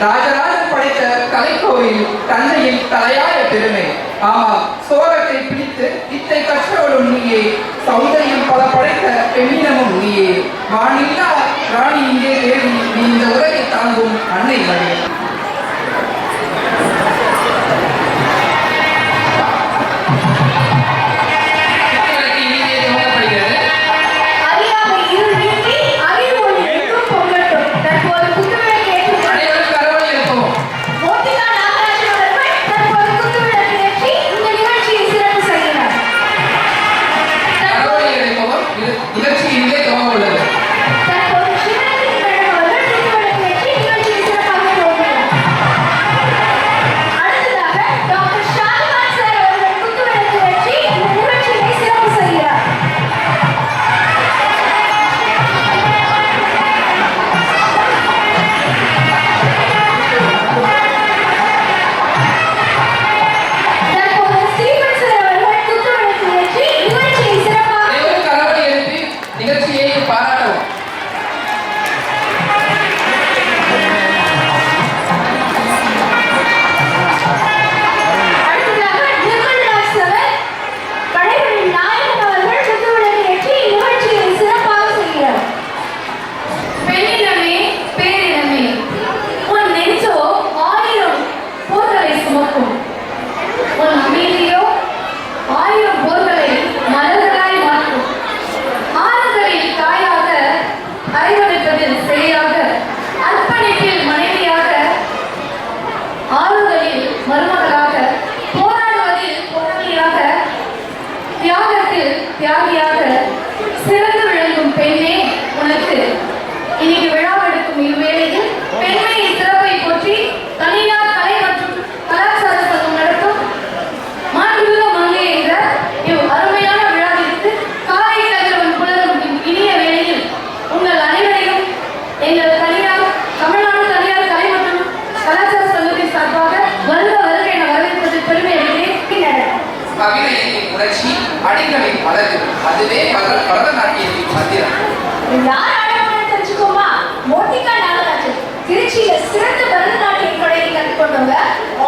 ராஜராஜன் படைத்த கலைக்கோவில் தந்தையின் தலையாய பெருமை. ஆமாம், சோகத்தை பிடித்து இத்தை கற்றவளும் நீயே, சௌந்தரியம் பல படைத்த பெண்ணினமும் நீயே. வானில்லா ராணி இங்கே தேடி, நீ இந்த உலகை தாங்கும் அன்னை மணி. தியாகியாக சிறந்து விளங்கும் பெண்ணே, உனக்கு இன்னைக்கு விழாவெடுக்கும் இவ்வேளையில் பெண்மையை சிறப்பை போற்றி தனியார் கலை மற்றும் கலாச்சார சங்கம் நடத்தும் மாண்புமிகு மங்கை என்ற இவ் அருமையான விழாவிற்கு காலை கதிரவன் புலரும் இனிய வேளையில் உங்கள் அனைவரையும் எங்கள் தமிழ்நாடு தனியார் கலை மற்றும் கலாச்சார சங்கத்தின் சார்பாக வருக வருக என வரவேற்பதில் பெருமை அடைகிறேன். கவிதையின் உணர்ச்சி அடிகளின் அழகு, அதுவே பரதநாட்டியத்தின் மந்திரம். தெரிஞ்சுக்கோமா, மோட்டிகா நாகராஜன் திருச்சியில சிறந்த பரதநாட்டிய கலையை கற்றுக்கொண்டவங்க.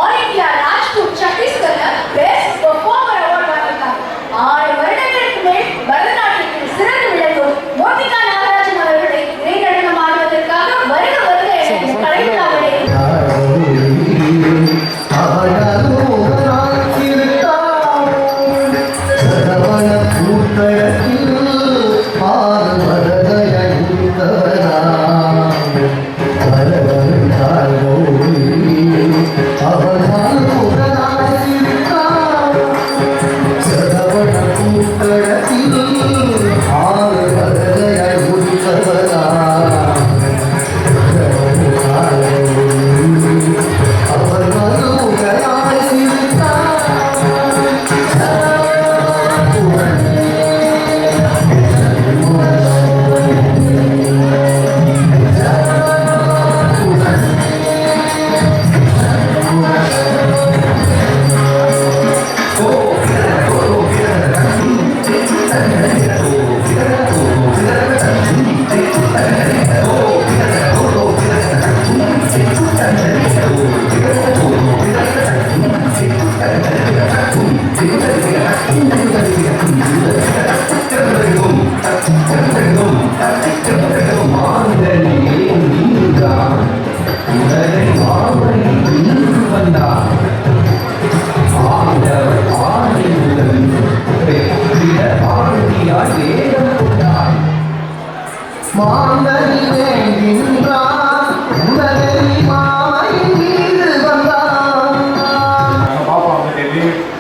ஆல் இந்தியா ராஜ்கோட் சத்தீஸ்கர்ல பெஸ்ட் பெர்ஃபார்மர் அவார்ட் வாங்கியிருக்காங்க. 6 வருடங்களுக்கு மேல் பரதநாட்டியத்தில் சிறந்து விளங்கும் மோட்டிகா நாகராஜன் அவர்களை இறைநடனம் ஆடுவதற்காக வருக வருக என கலைஞர்களே மாநில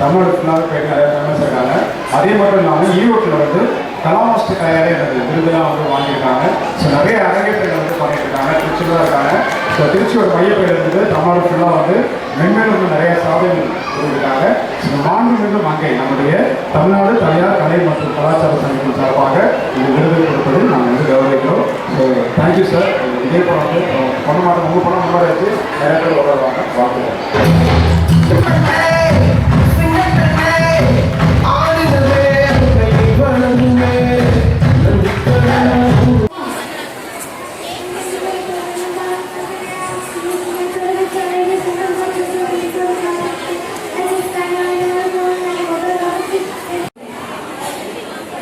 தமிழ்நாடு ஃபுல்லாக போயிட்டு நிறைய ஃபேமஸ் இருக்காங்க. அதே மட்டும் இல்லாமல் ஈரோட்டில் வந்து கலாமஸ்ட் கையாலே எனக்கு விருதுலாம் வந்து வாங்கியிருக்காங்க. ஸோ நிறைய அரங்கேற்றங்கள் வந்து பண்ணிட்டு இருக்காங்க. திருச்சியில் தான் இருக்காங்க. ஸோ திருச்சியோட மையப்பேர் இருந்து தமிழ்நாடு ஃபுல்லாக வந்து மென்மேலும் வந்து நிறைய சாதனைகள் கொடுத்துருக்காங்க. ஸோ மாண்புமிகு மங்கை நம்முடைய தமிழ்நாடு தனியார் கலை மற்றும் கலாச்சார சங்கத்தின் சார்பாக இந்த விருது கொடுப்பது நாங்கள் வந்து கௌரவிக்கிறோம். So thank you sir. இதே படம் வந்து பண்ண மாட்டோம், உங்கள் படம் முன்னாடி வச்சு நிறைய பேர் வருவாங்க. வாழ்த்துக்கள்.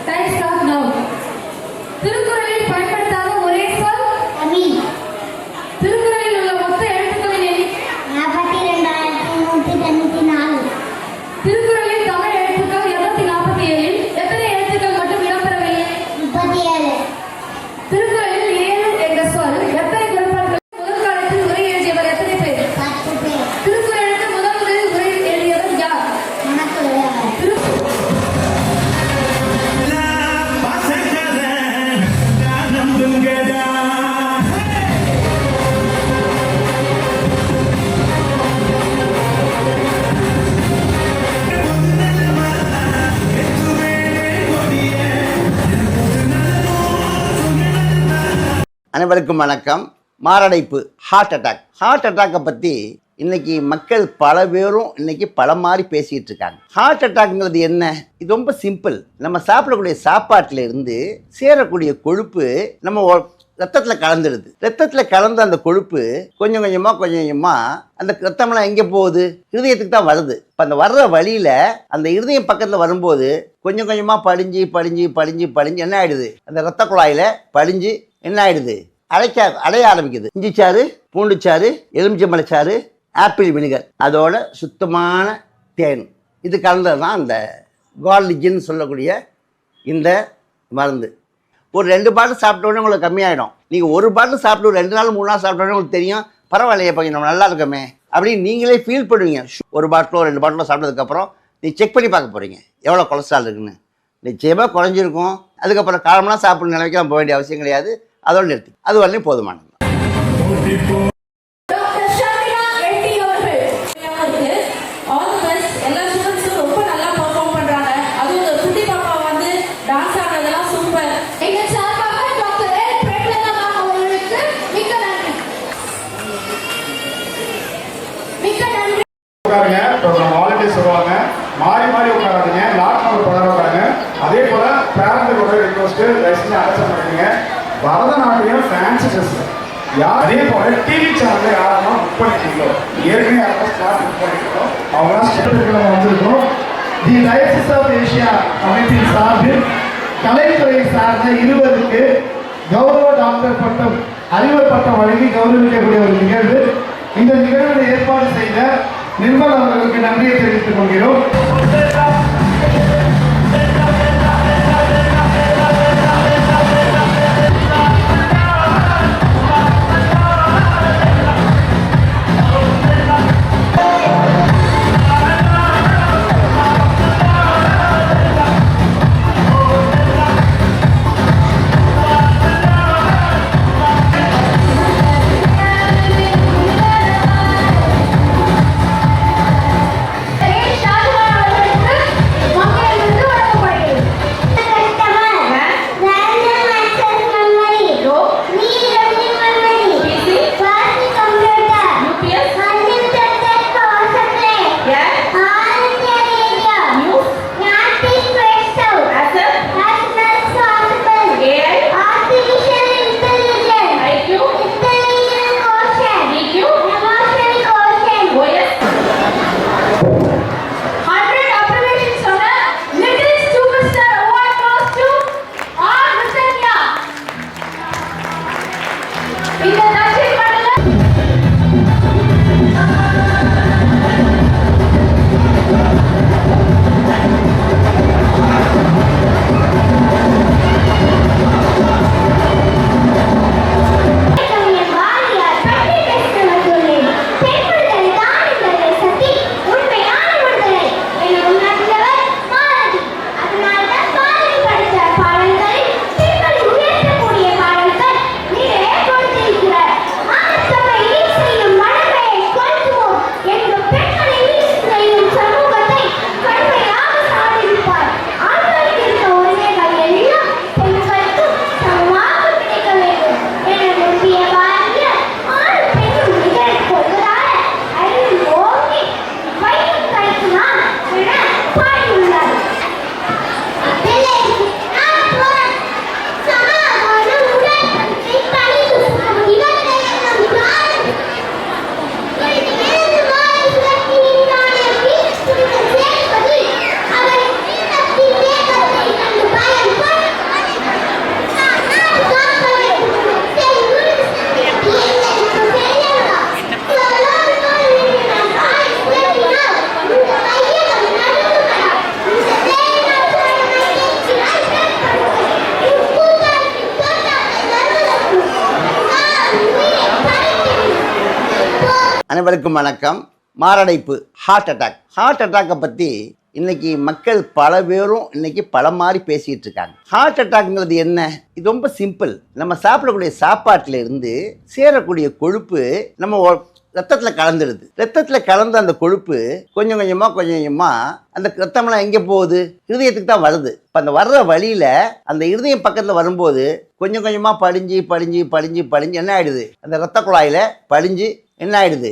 Time start now. திருக்குறளில் பயன்படுத்தாத ஒரே சொல் அமீன். திருக்குறளில் உள்ள மொத்த எழுத்துக்களின் எண்ணிக்கை 42,194. திருக்குறளில் தமிழ் எழுத்துக்கள் 247 எத்தனை எழுத்துக்கள் மட்டும் இடம்பெறவில்லை? 37. திருக்குறளில் ஏழு என்ற சொல் எத்தனை குரல்கள்? முதல் காலத்தில் உரை எழுதியவர் எத்தனை பேர்? 10 பேர். திருக்குறளுக்கு முதலில் உரை எழுதியவர் யார்? மணக்குறையாளர். அனைவருக்கும் வணக்கம். மாரடைப்பு, ஹார்ட் அட்டாக்கை பற்றி இன்னைக்கு மக்கள் பல பேரும் இன்னைக்கு பல மாதிரி பேசிகிட்டு இருக்காங்க. ஹார்ட் அட்டாக்ங்கிறது என்ன? இது ரொம்ப சிம்பிள். நம்ம சாப்பிடக்கூடிய சாப்பாட்டில் இருந்து சேரக்கூடிய கொழுப்பு நம்ம ரத்தத்தில் கலந்துடுது. ரத்தத்தில் கலந்த அந்த கொழுப்பு கொஞ்சம் கொஞ்சமாக அந்த ரத்தம்லாம் எங்கே போகுது? இருதயத்துக்கு தான் வருது. இப்போ அந்த வர்ற வழியில் அந்த இருதயம் பக்கத்தில் வரும்போது கொஞ்சம் கொஞ்சமாக படிஞ்சு என்ன ஆயிடுது? அந்த ரத்த குழாயில் படிஞ்சு என்ன ஆயிடுது? அடைய ஆரம்பிக்குது. இஞ்சி சாறு, பூண்டு சாறு, எலுமிச்சம்பழச்சாறு, ஆப்பிள் வினிகர், அதோட சுத்தமான தேன், இது கலந்தது தான் அந்த கார்லிஜின்னு சொல்லக்கூடிய இந்த மருந்து. ஒரு 2 பாட்டில் சாப்பிட்டோடனே உங்களுக்கு கம்மியாயிடும். நீங்கள் ஒரு பாட்டில் சாப்பிட்டு ஒரு 2 நாள் 3 நாள் சாப்பிட்டோடனே உங்களுக்கு தெரியும், பரவாயில்லையே இப்போ நம்ம நல்லா இருக்கமே அப்படின்னு நீங்களே ஃபீல் பண்ணுவீங்க. ஒரு பாட்டிலோ 2 பாட்டிலோ சாப்பிட்டதுக்கப்புறம் நீ செக் பண்ணி பார்க்க போகிறீங்க எவ்வளோ கொலஸ்ட்ரால் இருக்குன்னு. நிச்சயமாக குறைஞ்சிருக்கும். அதுக்கப்புறம் காலமெல்லாம் சாப்பிட்ற நிலைக்கெல்லாம் போக வேண்டிய அவசியம் கிடையாது. அதோடு நிறுத்தி அது வரலையும் போதுமானது. டாக்டர் ஷாமினா எல்டி அவர்கள் ஆல் தி பெஸ்ட். எல்லா ஸ்டூடண்ட்ஸும் ரொம்ப நல்லா பெர்ஃபார்ம் பண்றாங்க. அதுவும் இந்த குட்டி பாப்பா வந்து டான்ஸ் ஆடுறதெல்லாம் சூப்பர். எங்க சார்பாக டாக்டர் எல் பிரேம்லதா மேம் அவர்களுக்கு மிக்க நன்றி. உட்காருங்க. இப்போ நம்ம வாலண்டியர்ஸ் வருவாங்க. மாறி உட்காராதீங்க. லாக் நம்பர் படம் உட்காருங்க. அதே போல பேரண்ட்டுக்கு ஒரு ரிக்வஸ்ட், தயவுசெய்து அலட்சியம் பண்ணுறீங்க. பரதநாட்டியம் ஃபேன்சி ட்ரெஸ் யார் அதே போல டிவி சேனலில் யாரெல்லாம் புக் பண்ணிக்கிறீங்களோ, ஏற்கனவே யாரெல்லாம் ஸ்டார்ட் புக் பண்ணிக்கிறோம் அவங்களாம் ஸ்டெப்புக்கு நம்ம வந்திருக்கோம். தி டயசிஸ் ஆஃப் ஏஷியா அமைப்பின் சார்பில் கலைத்துறையை சார்ந்த 20க்கு கௌரவ டாக்டர் பட்டம், அறிவர் பட்டம் வழங்கி கௌரவிக்கக்கூடிய ஒரு நிகழ்வு. இந்த நிகழ்வில் ஏற்பாடு செய்த நிர்மல் அவர்களுக்கு நன்றியை தெரிவித்துக் கொள்கிறோம். ஷாஜஹான் அவர்களுக்கு அனைவருக்கும் வணக்கம். மாரடைப்பு, ஹார்ட் அட்டாக்கை பற்றி இன்னைக்கு மக்கள் பல பேரும் இன்னைக்கு பல மாதிரி பேசிகிட்டு இருக்காங்க. ஹார்ட் அட்டாக்ங்கிறது என்ன? இது ரொம்ப சிம்பிள். நம்ம சாப்பிடக்கூடிய சாப்பாட்டில் இருந்து சேரக்கூடிய கொழுப்பு நம்ம ரத்தத்தில் கலந்துடுது. ரத்தத்தில் கலந்த அந்த கொழுப்பு கொஞ்சம் கொஞ்சமாக அந்த ரத்தம்லாம் எங்கே போகுது? இருதயத்துக்கு தான் வருது. இப்போ அந்த வர்ற வழியில் அந்த இருதயம் பக்கத்தில் வரும்போது கொஞ்சம் கொஞ்சமாக படிஞ்சு என்ன ஆகிடுது? அந்த ரத்த குழாயில் படிஞ்சு என்ன ஆகிடுது?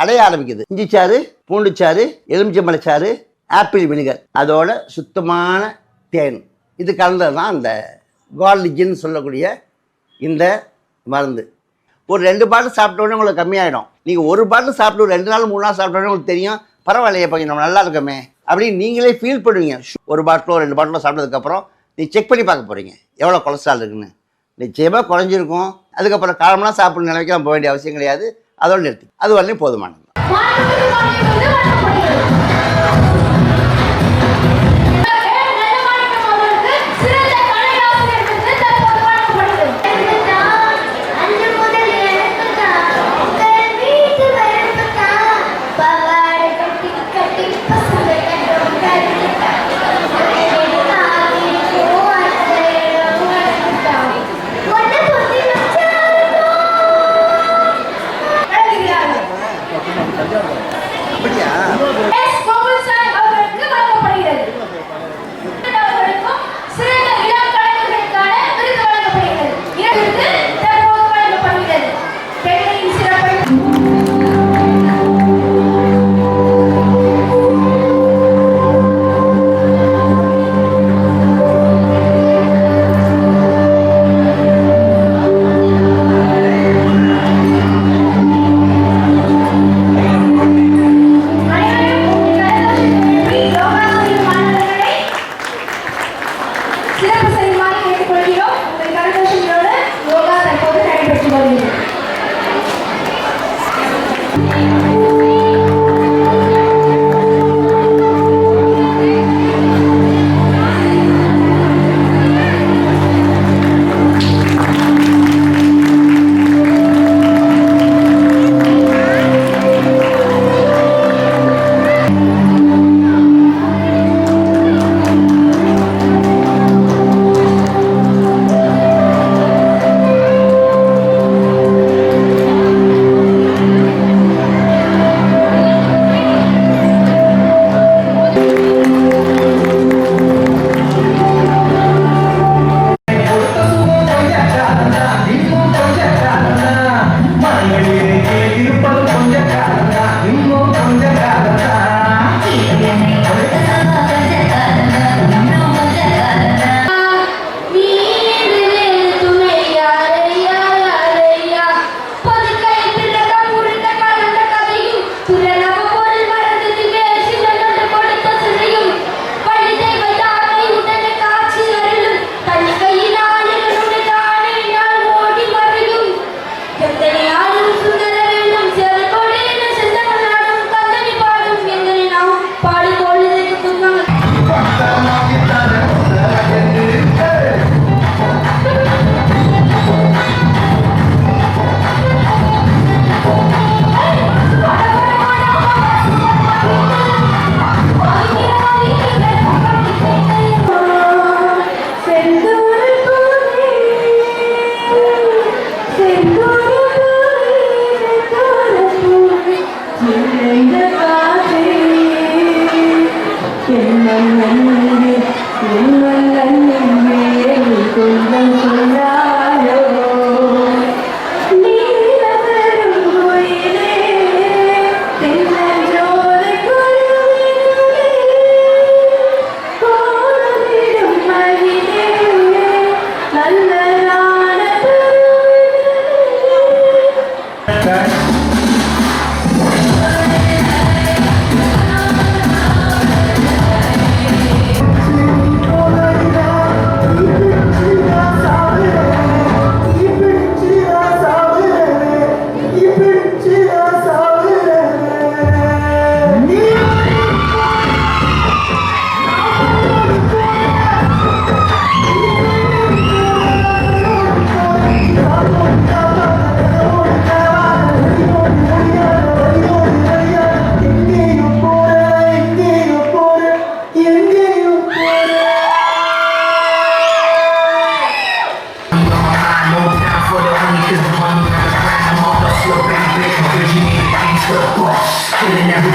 அடைய ஆரம்பிக்குது. இஞ்சி சாறு, பூண்டு சாறு, எலுமிச்சம்பழச்சாறு, ஆப்பிள் வினிகர், அதோட சுத்தமான தேன், இது கலந்தது தான் இந்த கார்லிஜின்னு சொல்லக்கூடிய இந்த மருந்து. ஒரு 2 பாட்டில் சாப்பிட்டோன்னே உங்களுக்கு கம்மியாயிடும். நீங்கள் ஒரு பாட்டில் சாப்பிட்டு 2 நாள் 3 நாள் சாப்பிட்டோன்னே உங்களுக்கு தெரியும், பரவாயில்லையே கொஞ்சம் நம்ம நல்லா இருக்கமே அப்படின்னு நீங்களே ஃபீல் பண்ணுவீங்க. ஒரு பாட்டிலோ 2 பாட்டிலோ சாப்பிட்டதுக்கப்புறம் நீ செக் பண்ணி பார்க்க போகிறீங்க எவ்வளோ கொலஸ்ட்ரால் இருக்குன்னு. நிச்சயமாக குறைஞ்சிருக்கும். அதுக்கப்புறம் காலம்லாம் சாப்பிட்ற நிலைக்கெல்லாம் போக வேண்டிய அவசியம் கிடையாது. அதோடு நிறுத்தி, அது வரலையும் போதுமானது.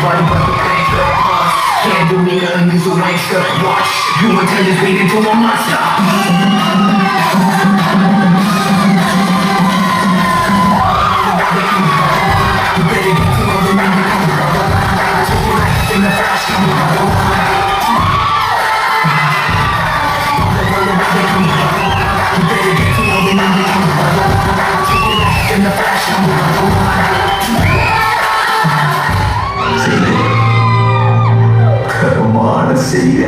everybody but the gangster. Can't do me nothing, you's a wankster. Watch, you intend is waiting for a monster. கர்மான செய்ய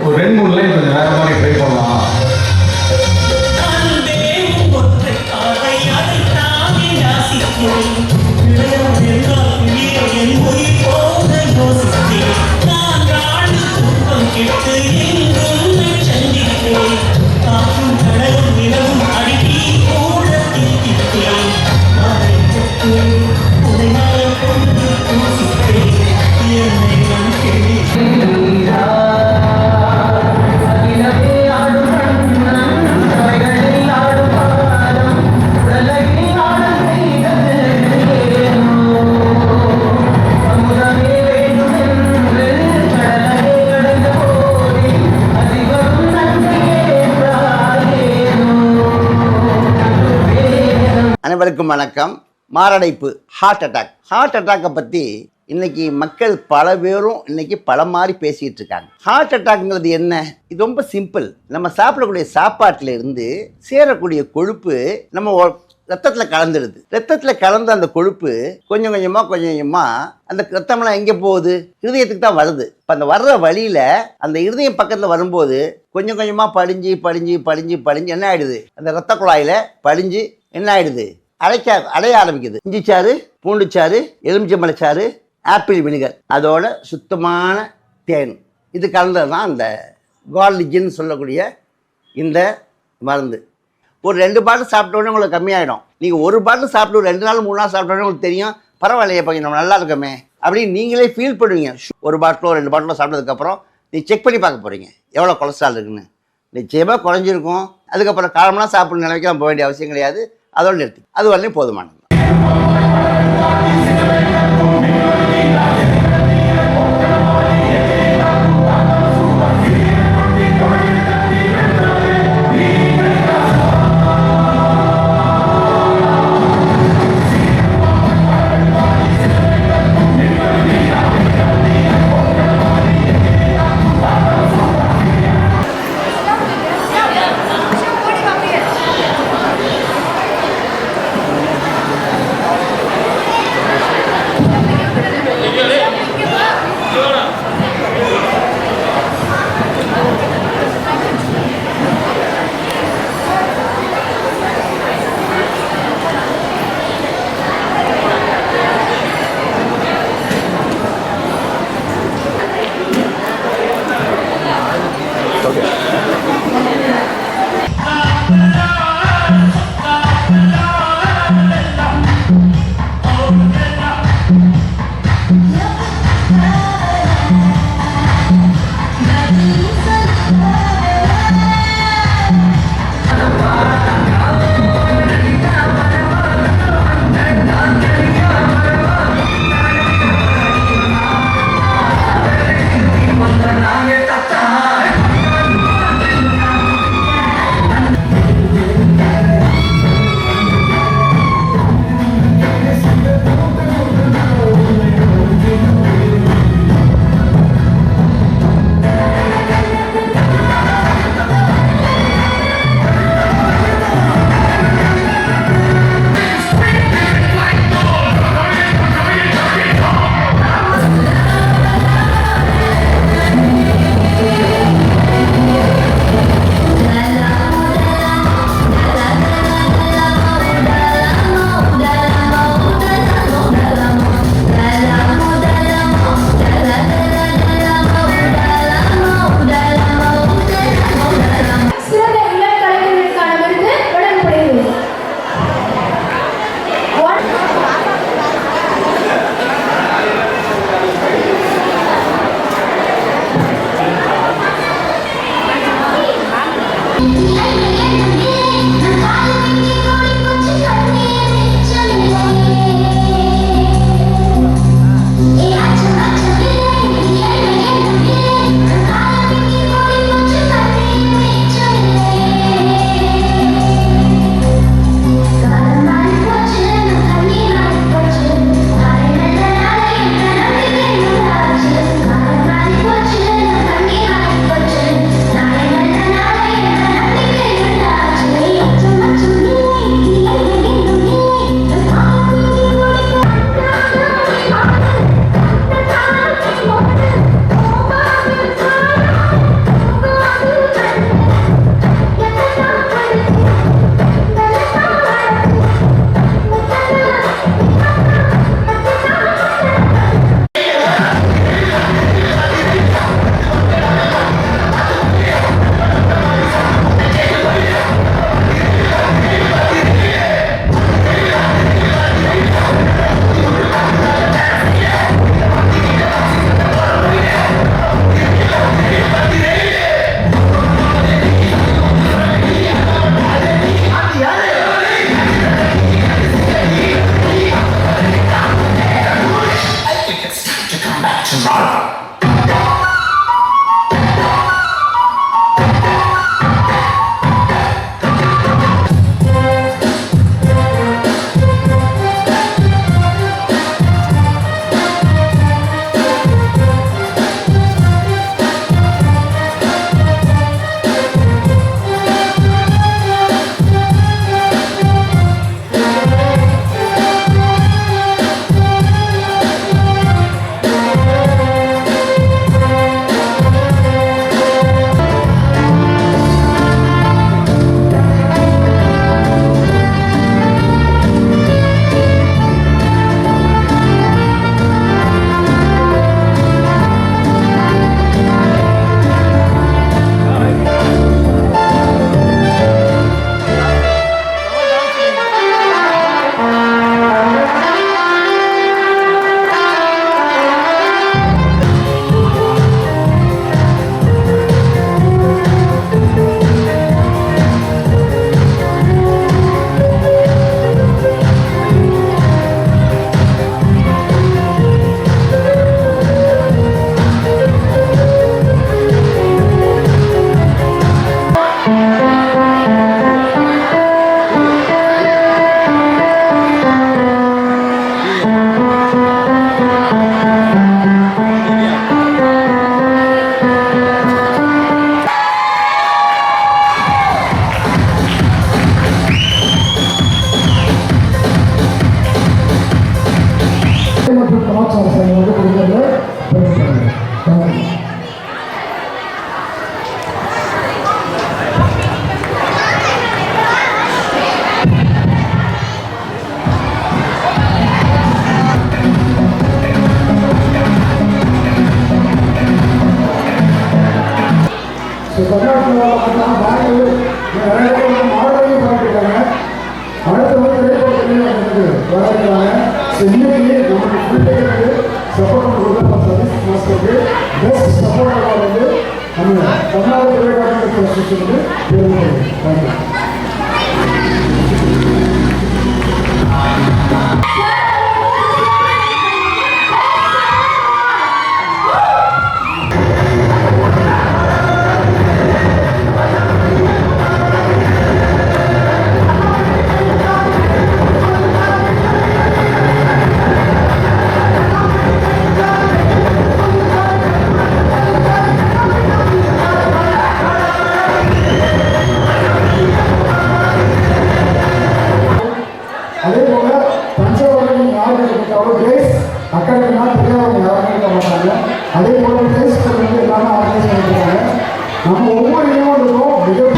ஒரு 2-3 லைன் கொஞ்சம் வேற மாதிரி ட்ரை பண்ணலாம். அனைவருக்கும் வணக்கம். மாரடைப்பு, ஹார்ட் அட்டாக்கை பற்றி இன்னைக்கு மக்கள் பல பேரும் இன்னைக்கு பல மாதிரி பேசிட்டு இருக்காங்க. ஹார்ட் அட்டாக்ங்கிறது என்ன? இது ரொம்ப சிம்பிள். நம்ம சாப்பிடக்கூடிய சாப்பாட்டில் இருந்து சேரக்கூடிய கொழுப்பு நம்ம ரத்தத்தில் கலந்துடுது. ரத்தத்தில் கலந்த அந்த கொழுப்பு கொஞ்சம் கொஞ்சமாக அந்த ரத்தம்லாம் எங்கே போகுது? இருதயத்துக்கு தான் வருது. இப்போ அந்த வர்ற வழியில் அந்த இருதயம் பக்கத்தில் வரும்போது கொஞ்சம் கொஞ்சமாக படிஞ்சு என்ன ஆயிடுது? அந்த ரத்த குழாயில் படிஞ்சு என்ன ஆயிடுது? அடைய ஆரம்பிக்குது. இஞ்சிச்சாறு, பூண்டுச்சாறு, எலுமிச்சம்பழச்சாறு, ஆப்பிள் வினிகர், அதோட சுத்தமான தேன், இது கலந்தது தான் இந்த கார்லிஜின்னு சொல்லக்கூடிய இந்த மருந்து. ஒரு 2 பாட்டில் சாப்பிட்டோன்னே உங்களுக்கு கம்மியாயிடும். நீங்கள் ஒரு பாட்டில் சாப்பிட்டு 2 நாள் 3 நாள் சாப்பிட்டோன்னே உங்களுக்கு தெரியும், பரவாயில்லையே பையன் நம்ம நல்லா இருக்கமே அப்படின்னு நீங்களே ஃபீல் பண்ணுவீங்க. ஒரு பாட்டிலோ 2 பாட்டிலோ சாப்பிட்டதுக்கப்புறம் நீ செக் பண்ணி பார்க்க போகிறீங்க எவ்வளோ கொலஸ்ட்ரால் இருக்குன்னு. நிச்சயமாக குறைஞ்சிருக்கும். அதுக்கப்புறம் காலமெல்லாம் சாப்பிட்ற நிலைமைக்கு போக வேண்டிய அவசியம் கிடையாது. அதோடு நிறுத்தி, அது வரலையும் போதுமானது. Shambhala. மற்றும் கலாச்சார சேவை வந்து கொடுக்கிறது பெருமைப்படுகிறது. தமிழ்நாட்டில் பார்த்தீங்கன்னா பேங்களூர் நிறைய பேர் மாடலையும் பண்ணிருக்காங்க. அடுத்த வந்து திரைப்படத்துலேயும் வந்து வராங்க. இன்னைக்கு நமக்கு ஃபுல் டே வந்து சப்போர்ட் கொடுக்குற சதீஷ் மாஸ்டருக்கு பெஸ்ட் சப்போர்ட்டாக வந்து நம்ம தமிழ்நாடு திரைப்பட அசோசியேஷன் வந்து தேர்ந்தெடுக்கிறது. அதே போல பஞ்சவர்ணம் யாரும் கிரேஸ் அக்காடமினா தெரியாதவங்க யாருமே இருக்க மாட்டாங்க. அதே போல கிரேஸ் வந்து எல்லாமே ஆர்கனைஸ் பண்ணிருக்காங்க. நம்ம ஒவ்வொரு ஈவெண்ட்டுக்கும் மிக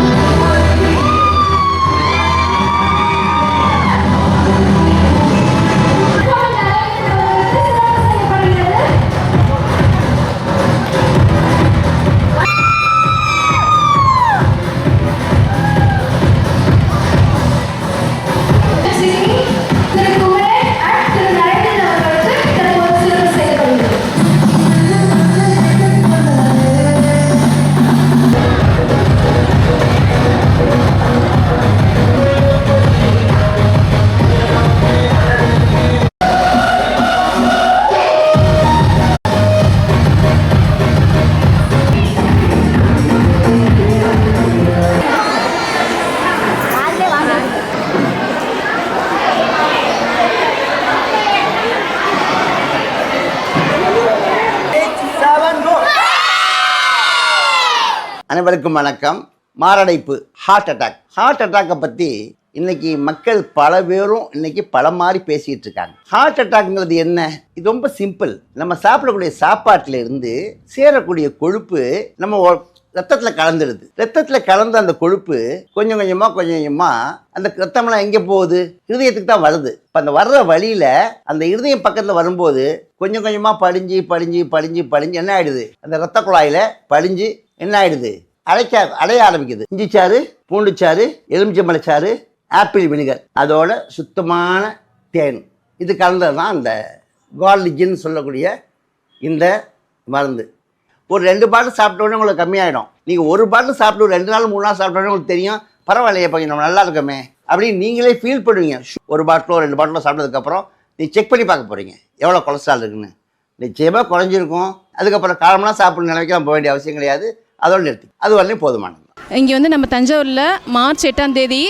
அனைவருக்கும் வணக்கம். மாரடைப்பு, ஹார்ட் அட்டாக்கை பற்றி இன்னைக்கு மக்கள் பல பேரும் இன்னைக்கு பல மாதிரி பேசிகிட்டு இருக்காங்க. ஹார்ட் அட்டாக்ங்கிறது என்ன? இது ரொம்ப சிம்பிள். நம்ம சாப்பிடக்கூடிய சாப்பாட்டில் இருந்து சேரக்கூடிய கொழுப்பு நம்ம ரத்தத்தில் கலந்துடுது. ரத்தத்தில் கலந்த அந்த கொழுப்பு கொஞ்சம் கொஞ்சமாக அந்த ரத்தம்லாம் எங்கே போகுது? இருதயத்துக்கு தான் வருது. இப்போ அந்த வர்ற வழியில் அந்த இருதயம் பக்கத்தில் வரும்போது கொஞ்சம் கொஞ்சமாக படிஞ்சு என்ன ஆகிடுது? அந்த ரத்த குழாயில் படிஞ்சு என்ன ஆகிடுது? அடைய ஆரம்பிக்குது. இஞ்சி சாறு, பூண்டு சாறு, எலுமிச்சம்பழச்சாறு, ஆப்பிள் வினிகர், அதோட சுத்தமான தேன், இது கலந்தது தான் இந்த கார்லிஜின்னு சொல்லக்கூடிய இந்த மருந்து. ஒரு 2 பாட்டில் சாப்பிட்டோன்னே உங்களுக்கு கம்மியாயிடும். நீங்கள் ஒரு பாட்டில் சாப்பிட்டு 2 நாள் 3 நாள் சாப்பிட்டோன்னே உங்களுக்கு தெரியும், பரவாயில்லையே பையன் நம்ம நல்லா இருக்கமே அப்படின்னு நீங்களே ஃபீல் பண்ணுவீங்க. ஒரு பாட்டிலோ 2 பாட்டிலோ சாப்பிட்டதுக்கப்புறம் நீ செக் பண்ணி பார்க்க போகிறீங்க எவ்வளோ கொலஸ்ட்ரால் இருக்குன்னு. நிச்சயமாக குறைஞ்சிருக்கும். அதுக்கப்புறம் காலம்லாம் சாப்பிட்ற நிலைக்கெல்லாம் போக வேண்டிய அவசியம் கிடையாது. அதோடு நிறுத்தி அது வரலையும் போதுமானது. இங்கே வந்து நம்ம தஞ்சாவூரில் மார்ச் 8ஆம் தேதி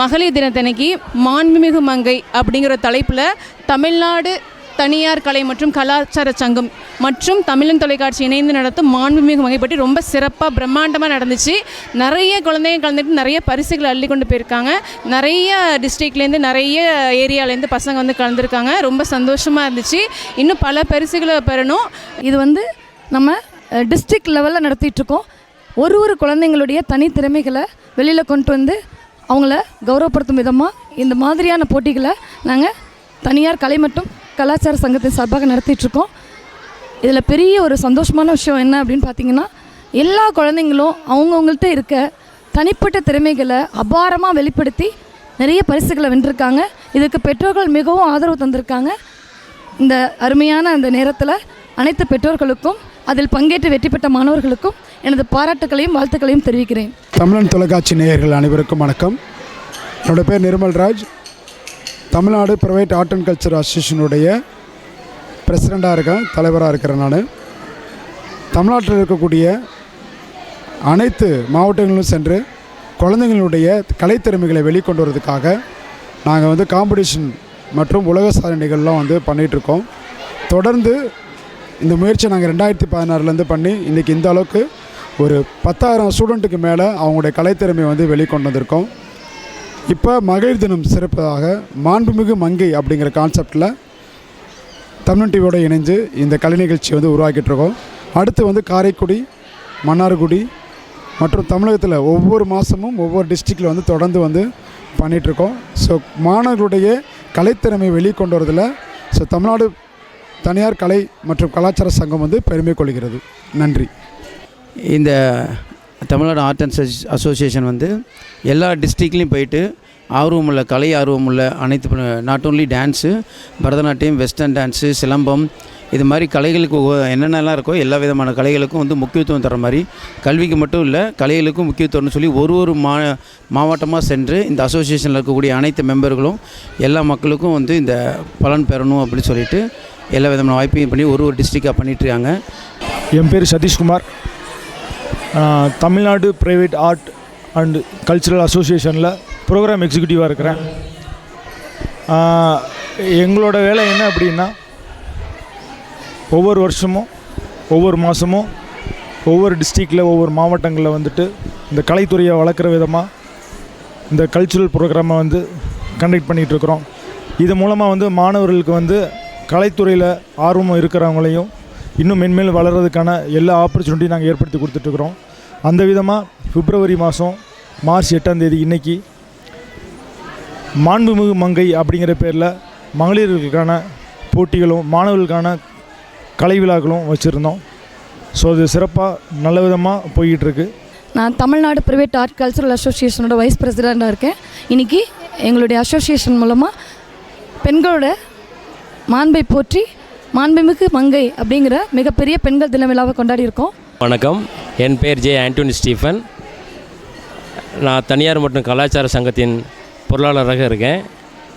மகளிர் தினத்தன்னைக்கு மாண்புமிகு மங்கை அப்படிங்கிற தலைப்பில் தமிழ்நாடு தனியார் கலை மற்றும் கலாச்சார சங்கம் மற்றும் தமிழன் தொலைக்காட்சி இணைந்து நடத்தும் மாண்புமிகு மங்கை பற்றி ரொம்ப சிறப்பாக பிரம்மாண்டமாக நடந்துச்சு. நிறைய குழந்தைங்க கலந்துட்டு நிறைய பரிசுகளை அள்ளி கொண்டு போயிருக்காங்க. நிறைய டிஸ்ட்ரிக்ட்லேருந்து நிறைய ஏரியாலேருந்து பசங்க வந்து கலந்துருக்காங்க. ரொம்ப சந்தோஷமாக இருந்துச்சு. இன்னும் பல பரிசுகளை பெறணும். இது வந்து நம்ம டிஸ்ட்ரிக்ட் லெவலில் நடத்திட்டுருக்கோம். ஒரு குழந்தைங்களுடைய தனித்திறமைகளை வெளியில் கொண்டு வந்து அவங்கள கௌரவப்படுத்தும் விதமாக இந்த மாதிரியான போட்டிகளை நாங்கள் தனியார் கலை மற்றும் கலாச்சார சங்கத்தின் சார்பாக நடத்திட்டுருக்கோம். இதில் பெரிய ஒரு சந்தோஷமான விஷயம் என்ன அப்படின்னு பார்த்தீங்கன்னா, எல்லா குழந்தைங்களும் அவங்கவுங்கள்ட்ட இருக்க தனிப்பட்ட திறமைகளை அபாரமாக வெளிப்படுத்தி நிறைய பரிசுகளை வென்றிருக்காங்க. இதுக்கு பெற்றோர்கள் மிகவும் ஆதரவு தந்திருக்காங்க. இந்த அருமையான அந்த நேரத்தில் அனைத்து பெற்றோர்களுக்கும் அதில் பங்கேற்று வெற்றி பெற்ற மாணவர்களுக்கும் எனது பாராட்டுக்களையும் வாழ்த்துக்களையும் தெரிவிக்கிறேன். தமிழன் தொலைக்காட்சி நேயர்கள் அனைவருக்கும் வணக்கம். என்னோடய பேர் Nirmalraj. Tamil Nadu private art and culture அசோசியேஷனுடைய பிரசிடெண்ட்டாக இருக்கேன், தலைவராக இருக்கிறேன். நான் தமிழ்நாட்டில் இருக்கக்கூடிய அனைத்து மாவட்டங்களிலும் சென்று குழந்தைங்களுடைய கலைத்திறமைகளை வெளிக்கொண்டு வரதுக்காக நாங்கள் வந்து காம்படிஷன் மற்றும் உலக சாதனைகள்லாம் வந்து பண்ணிகிட்ருக்கோம். தொடர்ந்து இந்த முயற்சியை நாங்கள் 2016 பண்ணி இன்றைக்கி இந்த அளவுக்கு ஒரு 10,000 ஸ்டூடெண்ட்டுக்கு மேலே அவங்களுடைய கலைத்திறமையை வந்து வெளிக்கொண்டு வந்திருக்கோம். இப்போ மகளிர் தினம் சிறப்பாக மாண்புமிகு மங்கை அப்படிங்கிற கான்செப்டில் தமிழ் டிவியோட இணைஞ்சு இந்த கலை நிகழ்ச்சி வந்து உருவாக்கிட்டுருக்கோம். அடுத்து வந்து காரைக்குடி, மன்னார்குடி மற்றும் தமிழகத்தில் ஒவ்வொரு மாதமும் ஒவ்வொரு டிஸ்ட்ரிக்டில் வந்து தொடர்ந்து வந்து பண்ணிகிட்ருக்கோம். ஸோ மாணவர்களுடைய கலைத்திறமை வெளிக்கொண்டு வரதில் ஸோ தமிழ்நாடு தனியார் கலை மற்றும் கலாச்சார சங்கம் வந்து பெருமை கொள்கிறது. நன்றி. இந்த தமிழ்நாடு ஆர்ட் அண்ட் அசோசியேஷன் வந்து எல்லா டிஸ்ட்ரிக்ட்லேயும் போயிட்டு ஆர்வமுள்ள கலை ஆர்வமுள்ள அனைத்து not only dance, Bharatanatyam, western dance, silambam, இது மாதிரி கலைகளுக்கு என்னென்னலாம் இருக்கோ எல்லா விதமான கலைகளுக்கும் வந்து முக்கியத்துவம் தர மாதிரி கல்விக்கு மட்டும் இல்லை கலைகளுக்கும் முக்கியத்துவம்னு சொல்லி ஒரு மாவட்டமாக சென்று இந்த அசோசியேஷனில் இருக்கக்கூடிய அனைத்து மெம்பர்களும் எல்லா மக்களுக்கும் வந்து இந்த பலன் பெறணும் அப்படின்னு சொல்லிட்டு எல்லா விதமான வாய்ப்பையும் பண்ணி ஒரு டிஸ்ட்ரிக்டாக பண்ணிகிட்ருக்காங்க. என் பேர் Satishkumar. Tamil Nadu private art and cultural அசோசியேஷனில் program எக்ஸிக்யூட்டிவாக இருக்கிறேன். எங்களோட வேலை என்ன அப்படின்னா, ஒவ்வொரு வருஷமும் ஒவ்வொரு மாதமும் ஒவ்வொரு டிஸ்ட்ரிக்டில் ஒவ்வொரு மாவட்டங்களில் வந்துட்டு இந்த கலைத்துறையை வளர்க்குற விதமாக இந்த கல்ச்சுரல் ப்ரோக்ராமை வந்து கண்டக்ட் பண்ணிகிட்ருக்குறோம். இது மூலமாக வந்து மாணவர்களுக்கு வந்து கலைத்துறையில் ஆர்வம் இருக்கிறவங்களையும் இன்னும் மென்மேல் வளர்கிறதுக்கான எல்லா ஆப்பர்ச்சுனிட்டியும் நாங்கள் ஏற்படுத்தி கொடுத்துட்ருக்குறோம். அந்த விதமாக பிப்ரவரி மாதம் மார்ச் 8ஆம் தேதி இன்றைக்கி மாண்புமிகு மங்கை அப்படிங்கிற பேரில் மகளிர்களுக்கான போட்டிகளும் மாணவர்களுக்கான கலை விழாக்களும் வச்சுருந்தோம். ஸோ அது சிறப்பாக நல்ல விதமாக போய்கிட்டுருக்கு. நான் Tamil Nadu private art cultural அசோசியேஷனோட wise பிரசிடெண்ட்டாக இருக்கேன். இன்றைக்கி எங்களுடைய அசோசியேஷன் மூலமாக பெண்களோட மாண்பை போற்றி மாண்புமிகு மங்கை அப்படிங்கிற மிகப்பெரிய பெண்கள் தின விழாவை கொண்டாடி இருக்கோம். வணக்கம், என் பேர் ஜே ஆண்டோனி ஸ்டீஃபன். நான் தனியார் மற்றும் கலாச்சார சங்கத்தின் பொருளாளராக இருக்கேன்.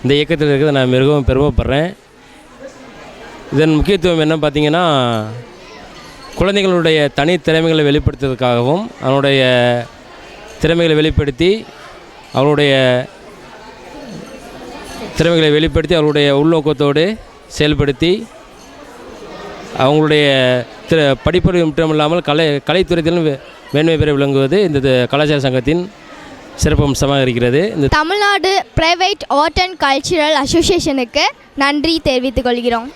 இந்த இயக்கத்தில் இருக்கிறது நான் மிகவும் பெருமைப்படுறேன். இதன் முக்கியத்துவம் என்ன பார்த்திங்கன்னா, குழந்தைகளுடைய தனி திறமைகளை வெளிப்படுத்துவதற்காகவும் அவனுடைய திறமைகளை வெளிப்படுத்தி அவருடைய உள்நோக்கத்தோடு செயல்படுத்தி அவங்களுடைய படிப்பறிவு மட்டும் இல்லாமல் கலைத்துறையிலும் மேன்மை பெற விளங்குவது இந்த கலாச்சார சங்கத்தின் சிறப்பம்சமாக இருக்கிறது. இந்த Tamil Nadu private art and cultural அசோசியேஷனுக்கு நன்றி தெரிவித்துக் கொள்கிறோம்.